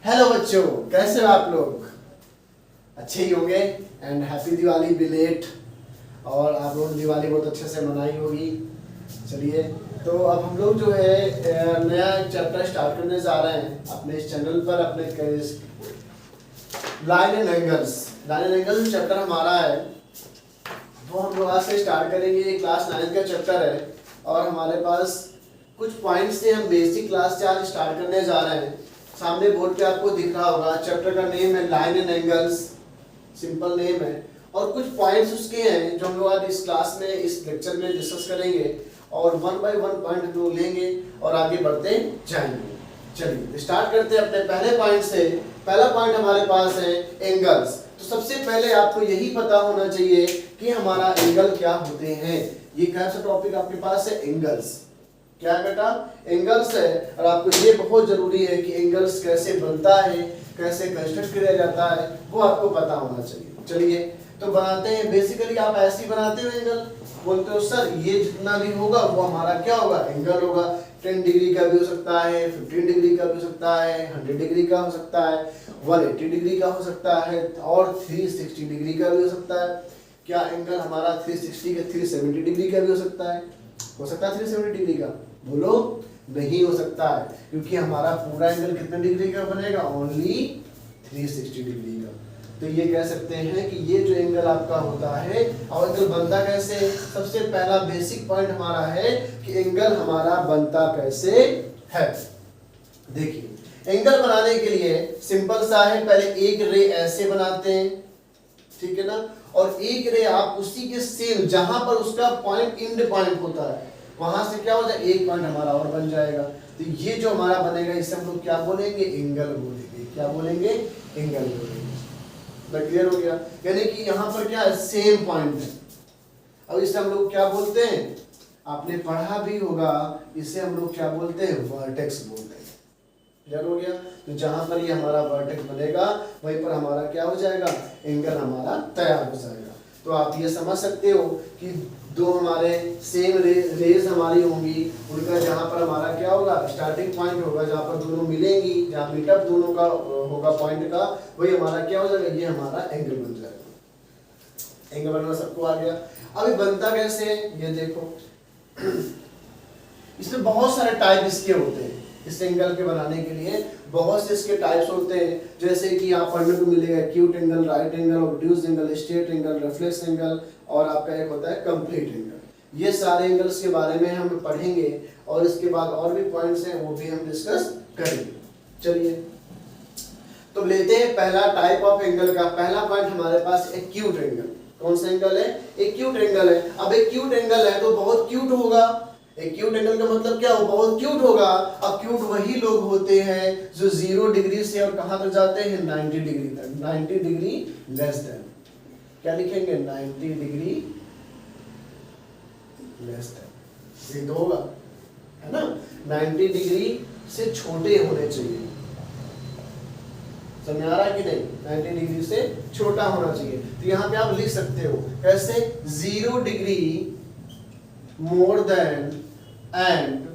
Hello बच्चों, कैसे हो आप लोग? अच्छे ही होंगे एंड हैप्पी दिवाली बिलेट। और आप लोग दिवाली बहुत अच्छे से मनाई होगी। चलिए, तो अब हम लोग जो है नया एक चैप्टर स्टार्ट करने जा रहे हैं अपने इस चैनल पर, अपने line and angles. Line and angles chapter हमारा है, वो हम लोग आज से स्टार्ट करेंगे। ये क्लास 9 का चैप्टर है और हमारे पास कुछ पॉइंट्स से हम बेसिक क्लास से आज स्टार्ट करने जा रहे हैं। सामने बोर्ड पे आपको दिख रहा होगा, चैप्टर का नेम है line and angles, simple name है। और कुछ पॉइंट्स उसके हैं जो हम लोग आज इस क्लास में, इस लेक्चर में डिस्कस करेंगे और वन बाय वन पॉइंट हम लोग लेंगे और आगे बढ़ते जाएंगे। चलिए स्टार्ट करते हैं अपने पहले पॉइंट से। पहला पॉइंट हमारे पास है एंगल्स। तो सबसे पहले आपको यही पता होना चाहिए कि हमारा एंगल क्या होते हैं। ये कौन सा टॉपिक आपके पास है? एंगल्स। क्या है बेटा? एंगल्स है। और आपको ये बहुत जरूरी है कि एंगल्स कैसे बनता है, कैसे कंस्ट्रक्ट किया जाता है, वो आपको पता होना चाहिए। चलिए तो बनाते हैं। बेसिकली आप ऐसे ही बनाते हो एंगल, बोलते हो सर ये जितना भी होगा वो हमारा क्या होगा? एंगल होगा। 10 डिग्री का भी हो सकता है, 15 डिग्री का भी हो सकता है, 100 डिग्री का हो सकता है, 180 डिग्री का हो सकता है और 360 डिग्री का भी हो सकता है। क्या एंगल हमारा 360 का 370 डिग्री का भी हो सकता है? हो सकता है 370 डिग्री का? बोलो, नहीं हो सकता है, क्योंकि हमारा पूरा एंगल कितने डिग्री का बनेगा? ओनली 360 डिग्री का। तो ये कह सकते हैं कि ये जो एंगल आपका होता है, और एंगल बनता कैसे? सबसे पहला बेसिक पॉइंट हमारा है कि एंगल हमारा बनता कैसे है। देखिए, एंगल बनाने के लिए सिंपल सा है, पहले एक रे ऐसे बनाते हैं, ठीक है ना, और एक रे आप उसी के सेम जहां पर उसका पॉइंट इंड पॉइंट होता है वहां से क्या हो जाए, एक पॉइंट हमारा और बन जाएगा। तो ये जो हमारा बनेगा इसे हम लोग क्या बोलेंगे? एंगल बोलेंगे। क्या बोलेंगे? एंगल बोलेंगे। क्लियर हो गया? यानी कि यहाँ पर क्या है? सेम पॉइंट है। अब इसे हम लोग क्या बोलते हैं? आपने पढ़ा भी होगा, इसे हम लोग क्या बोलते हैं? वर्टेक्स बोलते हैं। क्लियर हो गया? तो जहां पर ये हमारा वर्टेक्स बनेगा वहीं पर हमारा क्या हो जाएगा? एंगल हमारा तैयार हो जाएगा। तो आप ये समझ सकते हो कि दो हमारे सेम रेज हमारी होंगी, उनका जहां पर हमारा क्या होगा? स्टार्टिंग पॉइंट होगा, जहां पर दोनों मिलेंगी, जहां मीटअप दोनों का होगा पॉइंट का, वही हमारा क्या हो जाएगा? ये हमारा एंगल बन जाएगा। एंगल बनना सबको आ गया। अभी बनता कैसे है ये देखो। इसमें बहुत सारे टाइप इसके होते हैं। इस एंगल के बनाने के लिए बहुत से इसके टाइप्स होते हैं, जैसे कि आप पढ़ने को मिलेगा acute angle, right angle, obtuse angle, straight angle, reflex angle, और आपका एक होता है कंप्लीट एंगल। ये सारे एंगल्स के बारे में हम पढ़ेंगे और इसके बाद और भी पॉइंट्स हैं वो भी हम डिस्कस करेंगे। चलिए तो लेते हैं पहला टाइप ऑफ एंगल का। पहला पॉइंट हमारे पास एक्यूट एंगल। कौन सा एंगल है? एक्यूट एंगल है। अब एक्यूट एंगल है तो बहुत क्यूट होगा। एक्यूट एंगल का मतलब क्या हो? बहुत क्यूट होगा। अब क्यूट वही लोग होते हैं जो 0 डिग्री से और कहां तक जाते हैं? 90 डिग्री तक। 90 डिग्री लेस देन, क्या लिखेंगे? 90 डिग्री लेस देन। ये तो होगा, है ना? 90 डिग्री से छोटे होने चाहिए। समझ आ रहा है कि नहीं? 90 डिग्री से छोटा होना चाहिए। तो यहाँ पे आप लिख सकते हो कैसे? 0 degree more than and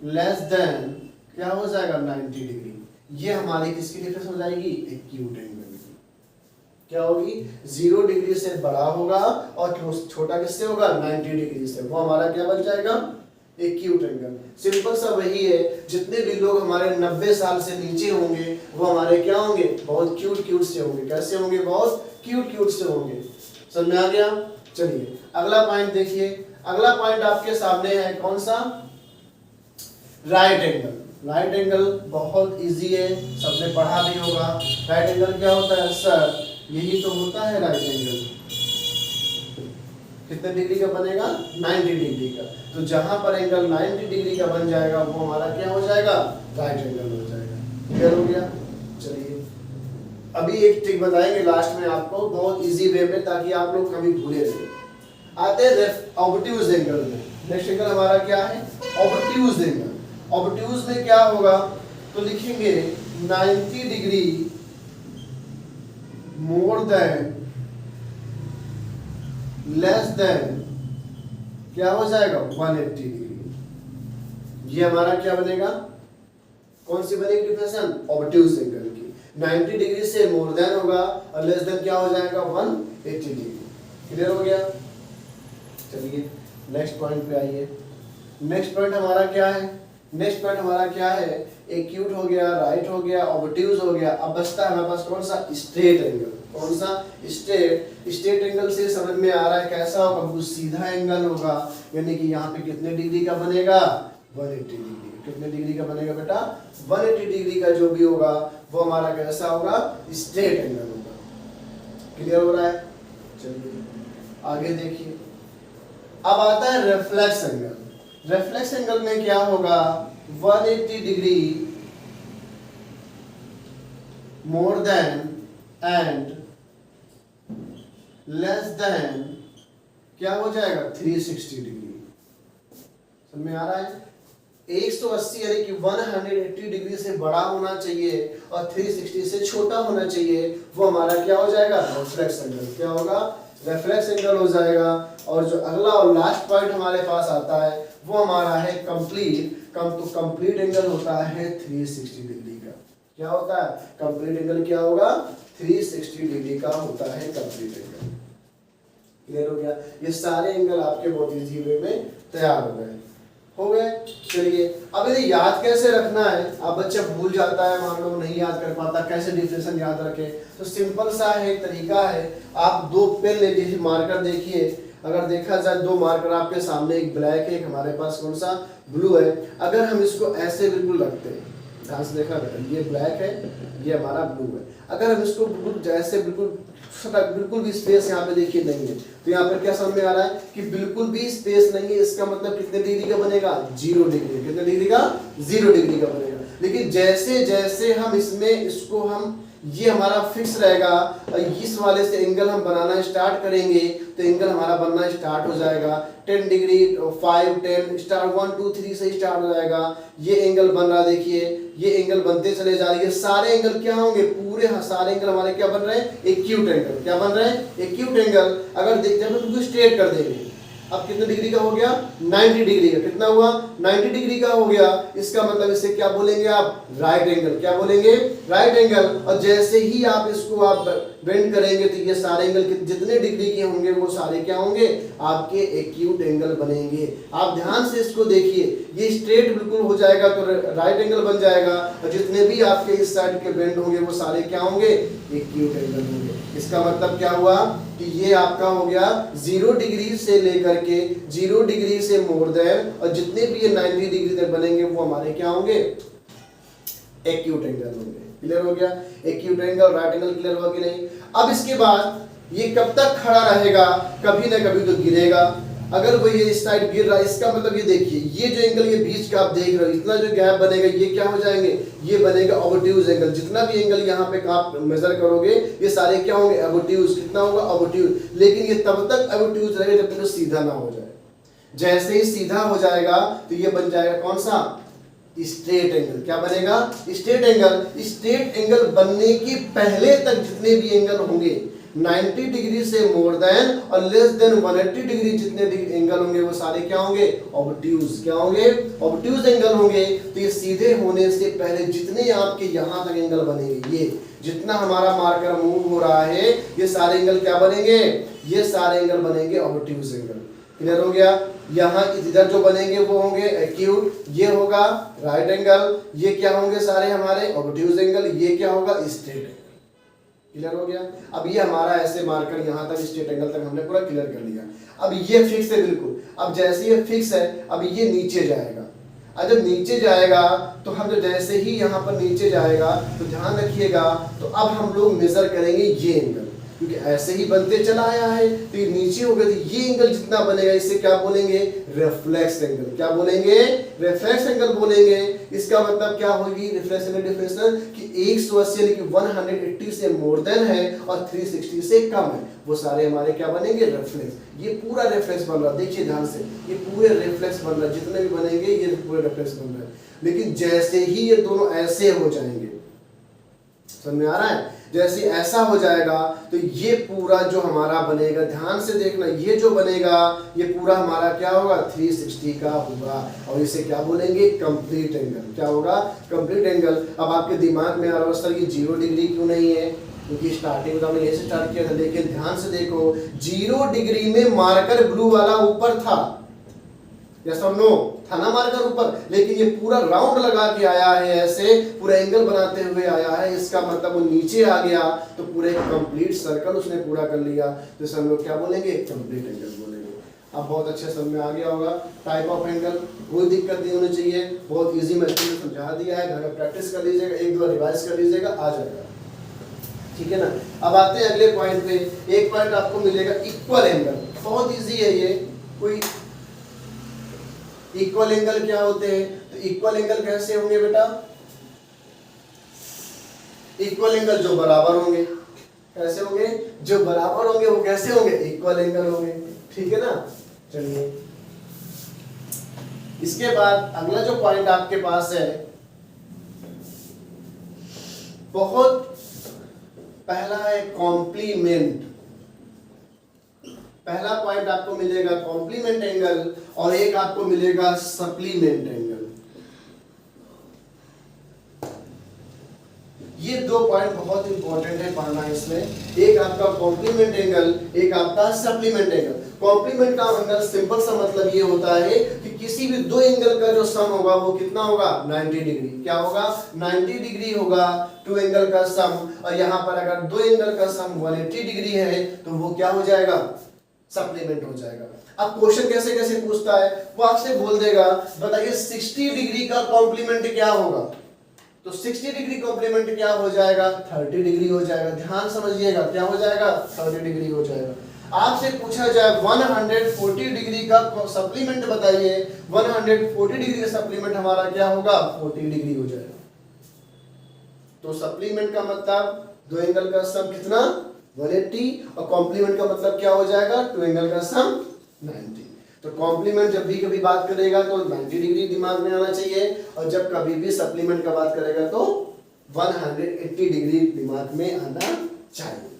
less than क्या हो जाएगा? 90 डिग्री। ये हमारी किसकी डिफरेंस हो जाएगी? एक्यूट एंगल की। क्या होगी? 0 डिग्री से बड़ा होगा और छोटा किससे होगा? 90 डिग्री से। वो हमारा क्या बन जाएगा? Acute angle. सिंपल सा वही है। जितने भी लोग हमारे 90 साल से नीचे होंगे वो हमारे क्या होंगे? बहुत क्यूट से होंगे। कैसे होंगे? बहुत क्यूट से होंगे। समझ में आ गया? चलिए अगला पॉइंट देखिए। अगला पॉइंट आपके सामने है कौन सा? Right angle. राइट एंगल बहुत इजी है, सबने पढ़ा भी होगा। राइट एंगल क्या होता है? सर यही तो होता है राइट एंगल। कितने डिग्री का बनेगा? 90 डिग्री का। तो जहां पर एंगल 90 डिग्री का बन जाएगा वो हमारा क्या हो जाएगा? राइट एंगल हो जाएगा। क्लियर हो गया? चलिए अभी एक ट्रिक बताएंगे लास्ट में आपको, बहुत इजी वे में, ताकि आप लोग कभी भूले नहीं। आते हैं ऑब्ट्यूज एंगल में। नेक्स्ट एंगल हमारा क्या है? Obtuse angle. ऑब्ट्यूज में क्या होगा? तो लिखेंगे 90 degree more than less than क्या हो जाएगा? 180 डिग्री। ये हमारा क्या बनेगा? कौन सी बनेगी डिफरेंस? ऑब्ट्यूज एंगल की। 90 डिग्री से मोर देन होगा और लेस देन क्या हो जाएगा? 180 डिग्री। क्लियर हो गया? चलिए नेक्स्ट पॉइंट पे आइए। नेक्स्ट पॉइंट हमारा क्या है? नेक्स्ट पॉइंट हमारा क्या है? एक्यूट हो गया, राइट हो गया, ऑब्ट्यूज हो गया। अब बचता है हमारे पास कौन सा? Straight angle. कौन सा? स्ट्रेट। स्ट्रेट एंगल से समझ में आ रहा है कैसा होगा? वो सीधा एंगल होगा, यानी कि यहाँ पे कितने डिग्री का बनेगा? 180 डिग्री। कितने डिग्री का बनेगा बेटा? 180 डिग्री का जो भी होगा वो हमारा कैसा होगा? स्ट्रेट एंगल होगा। क्लियर हो रहा है? चलिए आगे देखिए। अब आता है रिफ्लेक्स एंगल। रिफ्लेक्स एंगल में क्या होगा? 180 degree more than and less than क्या हो जाएगा? 360 डिग्री। समझ में आ रहा है? 180 यानी कि 180 डिग्री से बड़ा होना चाहिए और 360 से छोटा होना चाहिए। वो हमारा क्या हो जाएगा? Reflex angle. क्या होगा? रिफ्लेक्स एंगल हो जाएगा। और जो अगला और लास्ट पॉइंट हमारे पास आता है वो हमारा है कंप्लीट। कंप्लीट एंगल होता है 360 डिग्री का। क्या होता है? कंप्लीट एंगल क्या होगा? 360 डिग्री का होता है कंप्लीट एंगल। क्लियर हो गया? ये सारे एंगल आपके बहुत इजी वे में तैयार हो गए। चलिए अब इन्हें याद कैसे रखना है? अब बच्चा भूल जाता है, मान लो नहीं याद कर पाता, कैसे डिफिनेशन याद रखे? तो सिंपल सा है, एक तरीका है। आप दो पेन ले लीजिए, मार्कर देखिए। अगर देखा जाए दो मार्कर आपके सामने, एक ब्लैक है, एक हमारे पास कौन सा? ब्लू है। अगर हम इसको ऐसे बिल्कुल रखते हैं, ध्यान से देखा बेटा, ये ब्लैक है, ये हमारा ब्लू है। अगर हम इसको बिल्कुल जैसे बिल्कुल भी स्पेस यहाँ पे देखिए नहीं है, तो यहाँ पर क्या समझ में आ रहा है कि बिल्कुल भी स्पेस नहीं है। इसका मतलब कितने डिग्री का बनेगा? 0 डिग्री। कितने डिग्री का? 0 डिग्री का बनेगा। लेकिन जैसे जैसे हम इसमें इसको हम ये हमारा फिक्स रहेगा और इस वाले से एंगल हम बनाना स्टार्ट करेंगे तो एंगल हमारा बनना स्टार्ट हो जाएगा। 10 डिग्री, 5, 10 स्टार्ट, 1, 2, 3 से स्टार्ट हो जाएगा। ये एंगल बन रहा, देखिए ये एंगल बनते चले जा रही है। सारे एंगल क्या होंगे? पूरे सारे एंगल हमारे क्या बन रहे हैं? Acute angle. क्या बन रहे हैं? Acute angle. अगर देखते हैं तो उनको स्ट्रेट कर देंगे। अब कितने डिग्री का हो गया? 90 डिग्री का। कितना हुआ? 90 डिग्री का हो गया। इसका मतलब इसे क्या बोलेंगे आप? Right angle. क्या बोलेंगे? Right angle. और जैसे ही आप इसको आप बेंड करेंगे तो ये सारे एंगल जितने डिग्री के होंगे वो सारे क्या होंगे? आपके एक्यूट एंगल बनेंगे। आप ध्यान से इसको देखिए, ये स्ट्रेट बिल्कुल हो जाएगा तो राइट एंगल बन जाएगा और जितने भी आपके इस साइड के बेंड होंगे वो सारे क्या होंगे? एक्यूट एंगल होंगे। इसका मतलब क्या हुआ कि ये आपका हो गया 0 डिग्री से लेकर के 0 डिग्री से मोर देन और जितने भी ये 90 डिग्री तक बनेंगे वो हमारे क्या होंगे? एक्यूट एंगल होंगे। क्लियर हो गया? Acute angle, right angle clear हुआ कि नहीं? अब इसके बाद ये कब तक खड़ा रहेगा? कभी ना कभी तो गिरेगा। अगर वो ये इस साइड गिर रहा है, इसका मतलब ये देखिए, ये जो एंगल ये बीच का आप देख रहे हो, इतना जो गैप बनेगा ये क्या हो जाएंगे? ये बनेगा ऑब्ट्यूज एंगल। जितना भी एंगल यहाँ पे आप मेजर करोगे ये सारे क्या होंगे? ऑब्ट्यूज। कितना होगा? ऑब्ट्यूज। लेकिन ये तब तक ऑब्ट्यूज रहेगा जब तक सीधा ना हो जाए। जैसे ही सीधा हो जाएगा तो ये बन जाएगा कौन सा? Straight angle. क्या बनेगा? Straight angle. स्ट्रेट एंगल बनने के पहले तक जितने भी एंगल होंगे 90 डिग्री से मोर देन और लेस देन 180 डिग्री जितने डिग्री एंगल होंगे वो सारे क्या होंगे? ऑब्ट्यूज। क्या होंगे? ऑब्ट्यूज एंगल होंगे। तो ये सीधे होने से पहले जितने आपके यहाँ तक एंगल बनेंगे, ये जितना हमारा मार्कर मूव हो रहा है ये सारे एंगल क्या बनेंगे? ये सारे एंगल बनेंगे ऑब्ट्यूज एंगल। क्लियर हो गया? यहाँ इधर जो बनेंगे वो होंगे एक्यूट, ये होगा राइट एंगल, ये क्या होंगे सारे हमारे? Obtuse angle. ये क्या होगा? Straight angle. क्लियर हो गया? अब ये हमारा ऐसे मार्कर यहाँ तक स्ट्रेट एंगल तक हमने पूरा क्लियर कर लिया। अब ये फिक्स है बिल्कुल। अब जैसे ये फिक्स है अब ये नीचे जाएगा। अब जब नीचे जाएगा तो हम जो जैसे ही यहाँ पर नीचे जाएगा तो ध्यान रखिएगा, तो अब हम लोग मेजर करेंगे ये एंगल, क्योंकि ऐसे ही बनते चला आया है तो ये नीचे हो गया। तो ये एंगल जितना बनेगा इसे क्या बोलेंगे? Reflex angle. क्या बोलेंगे? रिफ्लेक्स एंगल बोलेंगे। इसका मतलब क्या होगी रिफ्लेक्स एंगल डिफिनेशन कि 180 यानी कि 180 से मोर देन है और 360 से कम है, वो सारे हमारे क्या बनेंगे? रिफ्लेक्स। ये पूरा रिफ्लेक्स बन रहा है, देखिए ध्यान से, ये पूरे रिफ्लेक्स बन रहा है, जितने भी बनेंगे ये पूरे रिफ्लेक्स बन रहा है। लेकिन जैसे ही ये दोनों ऐसे हो जाएंगे, समझ में आ रहा है? जैसे ऐसा हो जाएगा तो ये पूरा जो हमारा बनेगा, ध्यान से देखना, ये जो बनेगा ये पूरा हमारा क्या होगा 360 का होगा और इसे क्या बोलेंगे कंप्लीट एंगल। क्या होगा कंप्लीट एंगल। अब आपके दिमाग में आ रहा है सर ये 0 डिग्री क्यों नहीं है, क्योंकि स्टार्टिंग में तो हमने यही से स्टार्ट किया था, लेकिन ध्यान से देखो 0 डिग्री में मार्कर ब्लू वाला ऊपर था, यस और नो था ना मार्कर ऊपर, लेकिन ये पूरा राउंड लगा के आया है, ऐसे पूरा एंगल बनाते हुए आया है, इसका मतलब वो नीचे आ गया तो पूरे कंप्लीट सर्कल उसने पूरा कर लिया, तो इसे हम लोग क्या बोलेंगे कंप्लीट एंगल बोलेंगे। अब बहुत अच्छे समझ में आ गया होगा टाइप ऑफ एंगल, कोई दिक्कत नहीं होनी चाहिए, बहुत इजी मैथड में समझा दिया है, घर में प्रैक्टिस कर लीजिएगा, एक दो रिवाइज कर लीजिएगा, आ जाएगा, ठीक है ना। अब आते हैं अगले पॉइंट पे। एक पॉइंट आपको मिलेगा इक्वल एंगल, बहुत इजी है ये। कोई इक्वल एंगल क्या होते हैं, तो इक्वल एंगल कैसे होंगे बेटा, इक्वल एंगल जो बराबर होंगे, कैसे होंगे, जो बराबर होंगे वो कैसे होंगे इक्वल एंगल होंगे, ठीक है ना। चलिए इसके बाद अगला जो पॉइंट आपके पास है, बहुत पहला है कॉम्प्लीमेंट। पहला पॉइंट आपको मिलेगा कॉम्प्लीमेंट एंगल और एक आपको मिलेगा सप्लीमेंट एंगल। ये दो पॉइंट बहुत इंपॉर्टेंट है पढ़ना इसमें, एक आपका कॉम्प्लीमेंट एंगल, एक आपका सप्लीमेंट एंगल। कॉम्प्लीमेंट का एंगल सिंपल सा मतलब ये होता है कि किसी भी दो एंगल का जो सम होगा वो कितना होगा 90 डिग्री। क्या होगा 90 डिग्री होगा टू एंगल का सम, और यहां पर अगर दो एंगल का सम 180 डिग्री है तो वो क्या हो जाएगा सप्लीमेंट हो जाएगा। अब क्वेश्चन कैसे कैसे पूछता है, वो आपसे बोल देगा बताइए 60 डिग्री का कॉम्प्लीमेंट क्या होगा, तो 60 डिग्री कॉम्प्लीमेंट क्या हो जाएगा 30 डिग्री हो जाएगा। ध्यान समझिएगा क्या हो जाएगा 30 डिग्री हो जाएगा। आपसे पूछा जाए 140 डिग्री का सप्लीमेंट बताइए, 140 डिग्री का सप्लीमेंट हमारा क्या होगा 40 डिग्री हो जाएगा। तो सप्लीमेंट का मतलब दो एंगल का सम कितना 180 और कॉम्प्लीमेंट का मतलब क्या हो जाएगा टू एंगल का सम 90। तो कॉम्प्लीमेंट जब भी कभी बात करेगा तो 90 डिग्री दिमाग में आना चाहिए, और जब कभी भी सप्लीमेंट का बात करेगा तो 180 डिग्री दिमाग में आना चाहिए,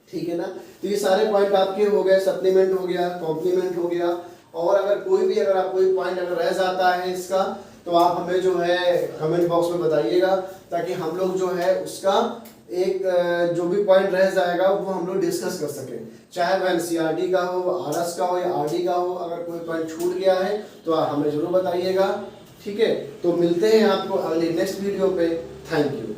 ठीक है ना। तो ये सारे पॉइंट आपके हो गए, सप्लीमेंट हो गया, कॉम्प्लीमेंट हो गया। और अगर कोई भी अगर आप कोई पॉइंट अगर रह जाता है इसका तो आप हमें जो है कमेंट बॉक्स में बताइएगा, ताकि हम लोग जो है उसका एक जो भी पॉइंट रह जाएगा वो हम लोग डिस्कस कर सकें, चाहे वह एनसीईआरटी का हो, आरएस का हो या आरडी का हो। अगर कोई पॉइंट छूट गया है तो आप हमें जरूर बताइएगा, ठीक है। तो मिलते हैं आपको अगली नेक्स्ट वीडियो पे। Thank you.